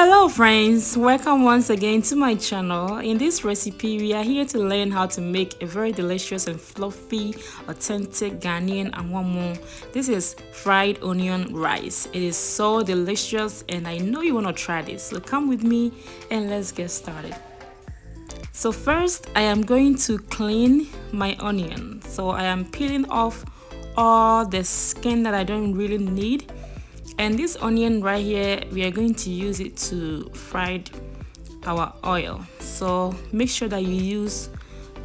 Hello friends, welcome once again to my channel. In this recipe we are here to learn how to make a very delicious and fluffy authentic Ghanaian Angwamo. This is fried onion rice. It is so delicious and I know you want to try this, so come with me and let's get started. So first I am going to clean my onion. So I am peeling off all the skin that I don't really need. And this onion right here, we are going to use it to fry our oil. So make sure that you use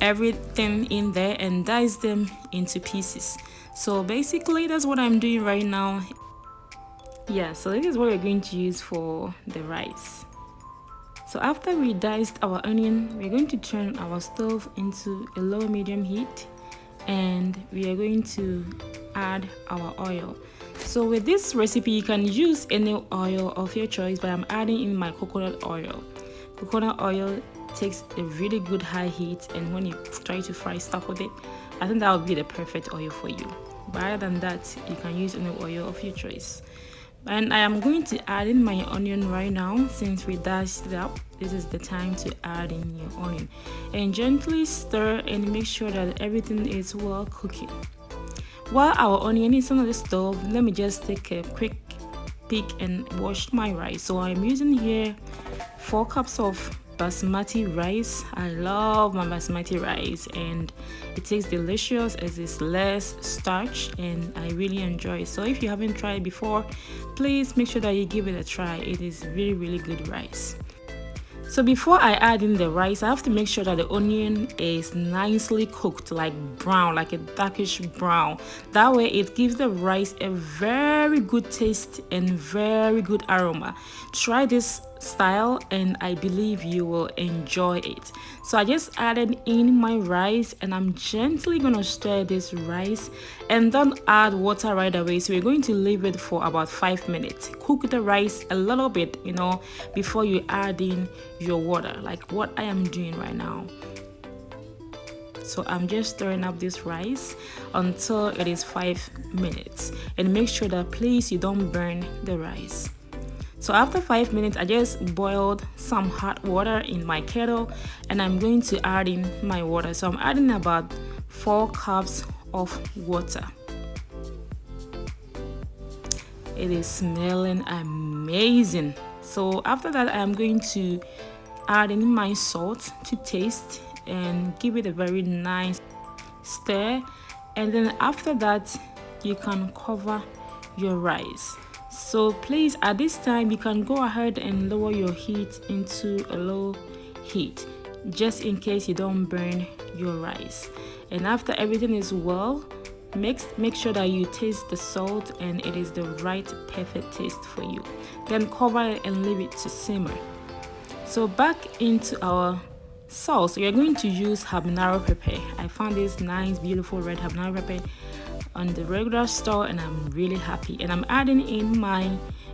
everything in there and dice them into pieces. So basically that's what I'm doing right now. Yeah, so this is what we're going to use for the rice. So after we diced our onion, we're going to turn our stove into a low medium heat and we are going to add our oil. So with this recipe you can use any oil of your choice, but I'm adding in my coconut oil. Coconut oil takes a really good high heat, and when you try to fry stuff with it, I think that would be the perfect oil for you. But other than that, you can use any oil of your choice. And I am going to add in my onion right now. Since we dashed it up, this is the time to add in your onion and gently stir and make sure that everything is well cooking. While our onion is on the stove, let me just take a quick peek and wash my rice. So I'm using here 4 cups of basmati rice. I love my basmati rice and it tastes delicious as it's less starch and I really enjoy it. So if you haven't tried it before, please make sure that you give it a try. It is really good rice. So before I add in the rice, I have to make sure that the onion is nicely cooked, like brown, like a darkish brown. That way it gives the rice a very good taste and very good aroma. Try this style and I believe you will enjoy it. So I just added in my rice and I'm gently gonna stir this rice and don't add water right away. So we're going to leave it for about 5 minutes. Cook the rice a little bit, before you add in your water, like what I am doing right now. So I'm just stirring up this rice until it is 5 minutes, and make sure that please you don't burn the rice. So after 5 minutes, I just boiled some hot water in my kettle and I'm going to add in my water. So I'm adding about 4 cups of water. It is smelling amazing. So after that, I'm going to add in my salt to taste and give it a very nice stir. And then after that, you can cover your rice. So please, at this time you can go ahead and lower your heat into a low heat just in case you don't burn your rice. And after everything is well mixed, make sure that you taste the salt and it is the right perfect taste for you. Then cover it and leave it to simmer. So back into our sauce, we are going to use habanero pepper. I found this nice beautiful red habanero pepper on the regular store and I'm really happy. And I'm adding in my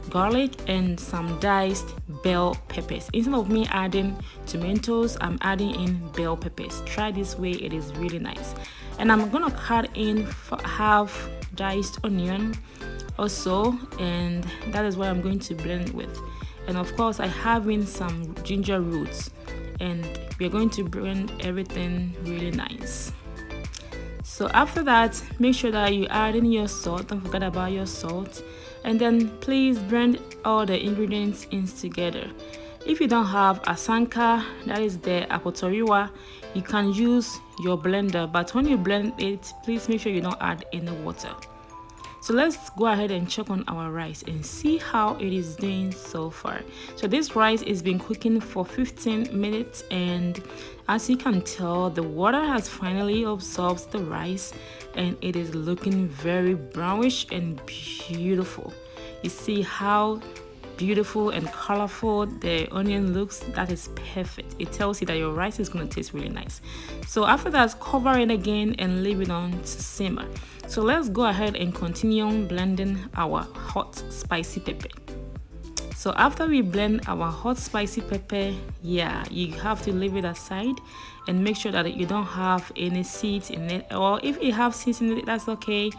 garlic and some diced bell peppers. Instead of me adding tomatoes, I'm adding in bell peppers. Try this way, it is really nice. And I'm gonna cut in half diced onion also, and that is what I'm going to blend with. And of course I have in some ginger roots, and we're going to blend everything really nice. So after that, make sure that you add in your salt. Don't forget about your salt. And then please blend all the ingredients in together. If you don't have asanka, that is the apotoriwa, you can use your blender. But when you blend it, please make sure you don't add any water. So let's go ahead and check on our rice and see how it is doing so far. So this rice has been cooking for 15 minutes and as you can tell, the water has finally absorbed the rice and it is looking very brownish and beautiful. You see how beautiful and colorful the onion looks? That is perfect. It tells you that your rice is going to taste really nice. So after that, cover it again and leave it on to simmer. So let's go ahead and continue blending our hot spicy pepper. So after we blend our hot spicy pepper, you have to leave it aside and make sure that you don't have any seeds in it, or if you have seeds in it, that's okay.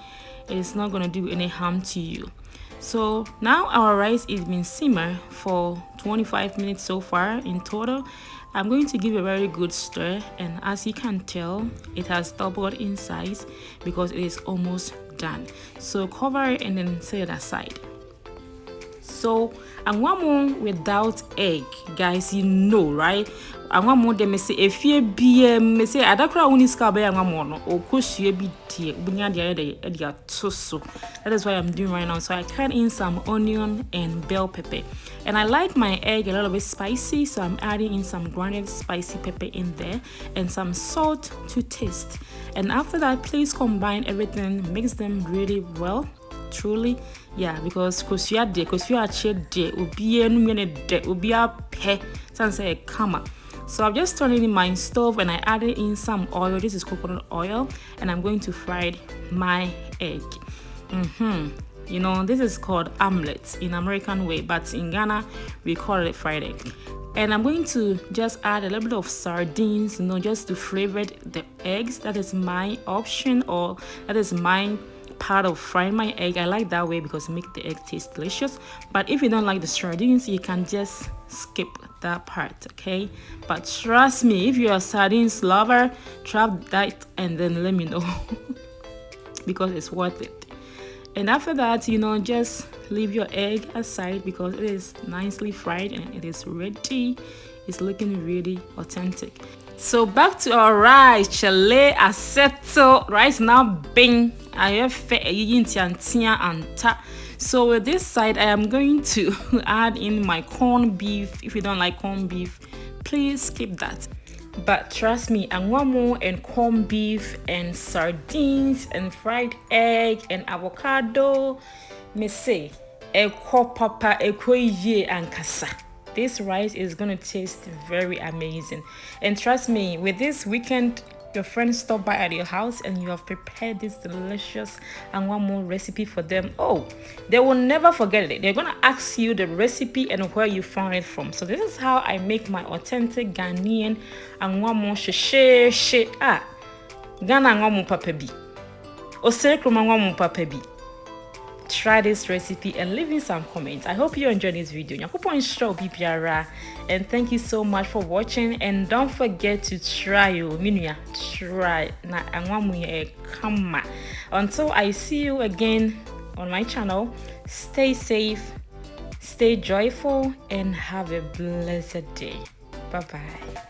It's not going to do any harm to you. So now our rice is been simmer for 25 minutes so far in total. I'm going to give a very good stir, and as you can tell, it has doubled in size because it is almost done. So cover it and then set it aside. So Angwamo without egg, guys, you know, right? Angwamo de me say if you be me say adakra woni ska be angwamo no okosue bi tie bunya de so. That is what I'm doing right now. So I cut in some onion and bell pepper. And I like my egg a little bit spicy, so I'm adding in some grounded spicy pepper in there and some salt to taste. And after that, please combine everything, mix them really well. Truly, yeah, because kosua che de obi enu ne de obi ape say kama. So I've just turned it in my stove and I added in some oil. This is coconut oil, and I'm going to fry my egg. You know, this is called omelette in American way, but in Ghana we call it fried egg. And I'm going to just add a little bit of sardines, you know, just to flavor the eggs. That is my option, or that is my part of frying my egg. I like that way because it makes the egg taste delicious. But if you don't like the sardines, you can just skip that part, okay? But trust me, if you're a sardines lover, try that and then let me know because it's worth it. And after that, you know, just leave your egg aside because it is nicely fried and it is ready. It's looking really authentic. So back to our rice, chale aceto rice now bing. I have anta. So with this side, I am going to add in my corned beef. If you don't like corned beef, please skip that. But trust me, angwamo and corned beef and sardines and fried egg and avocado, me say, eko papa, eko ye and kasa. This rice is gonna taste very amazing. And trust me, with this weekend, your friends stop by at your house and you have prepared this delicious Angwamo recipe for them. Oh, they will never forget it. They're gonna ask you the recipe and where you found it from. So this is how I make my authentic Ghanaian Angwamo she Ghana Angwamo papabi. Oserekrom Angwamo papabi. Try this recipe and leave me some comments. I hope you enjoyed this video. And thank you so much for watching. And don't forget to try try na. Until I see you again on my channel, stay safe, stay joyful, and have a blessed day. Bye bye.